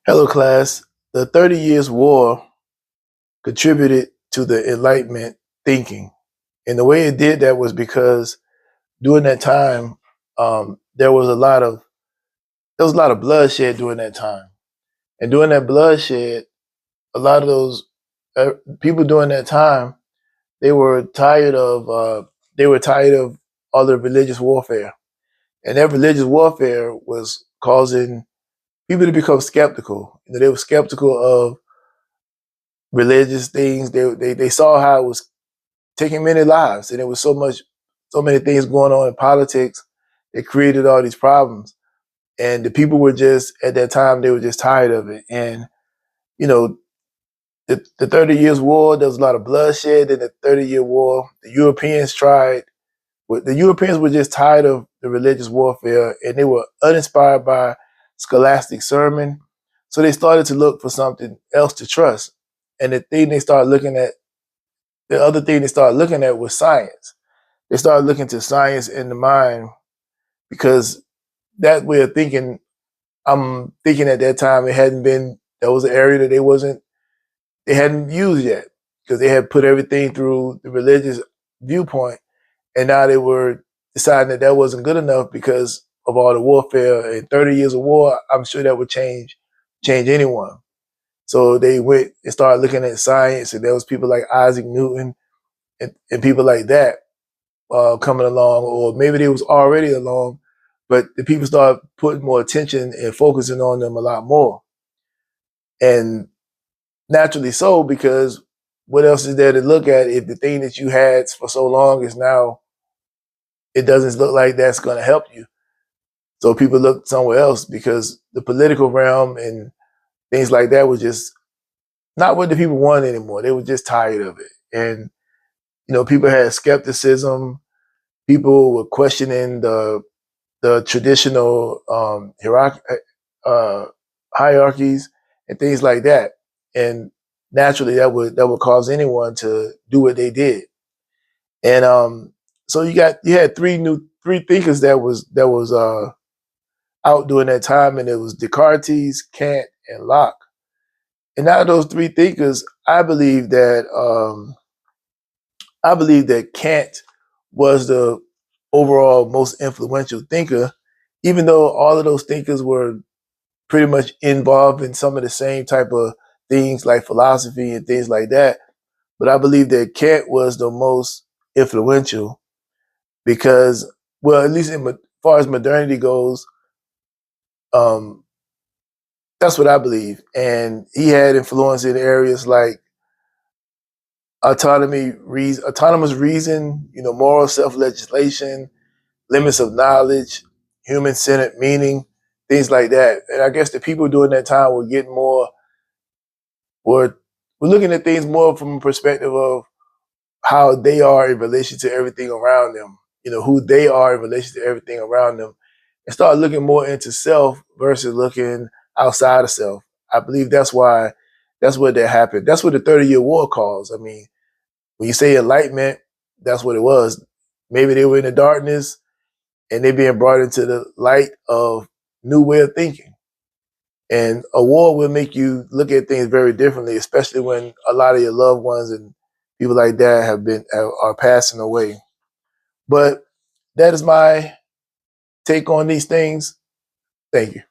Hello, class. The 30 Years' War contributed to the Enlightenment thinking. And the way it did that was because during that time, there was a lot of bloodshed during that time. And during that bloodshed, a lot of those people during that time, they were tired of all the religious warfare. And that religious warfare was causing people to become skeptical. They were skeptical of religious things. They saw how it was taking many lives, and there was so many things going on in politics that created all these problems. And the people were just at that time they were just tired of it. And you know, the 30 Years War, there was a lot of bloodshed in the 30-year war. The Europeans were just tired of the religious warfare, and they were uninspired by scholastic sermon. So they started to look for something else to trust. And the other thing they started looking at was science. They started looking to science in the mind because that way of thinking, I'm thinking at that time that was an area that they hadn't used yet because they had put everything through the religious viewpoint. And now they were deciding that that wasn't good enough because of all the warfare and 30 years of war. I'm sure that would change anyone. So they went and started looking at science, and there was people like Isaac Newton and people like that coming along, or maybe they was already along, but the people started putting more attention and focusing on them a lot more. And naturally so, because what else is there to look at if the thing that you had for so long is now, it doesn't look like that's going to help you. So people look somewhere else because the political realm and things like that was just not what the people wanted anymore. They were just tired of it. And, people had skepticism. People were questioning the traditional uh, hierarchies and things like that. And naturally, that would cause anyone to do what they did. And so you had three thinkers that was out during that time, and it was Descartes, Kant, and Locke. And out of those three thinkers, I believe that Kant was the overall most influential thinker, even though all of those thinkers were pretty much involved in some of the same type of things like philosophy and things like that. But I believe that Kant was the most influential because, well, at least as far as modernity goes, um, that's what I believe. And he had influence in areas like autonomous reason, moral self-legislation, limits of knowledge, human-centered meaning, things like that. And I guess the people during that time were looking at things more from a perspective of how they are in relation to everything around them, who they are in relation to everything around them, and start looking more into self versus looking outside of self. I believe that's what that happened. That's what the 30-year war calls. I mean, when you say enlightenment, that's what it was. Maybe they were in the darkness and they're being brought into the light of new way of thinking. And a war will make you look at things very differently, especially when a lot of your loved ones and people like that are passing away. But that is my take on these things. Thank you.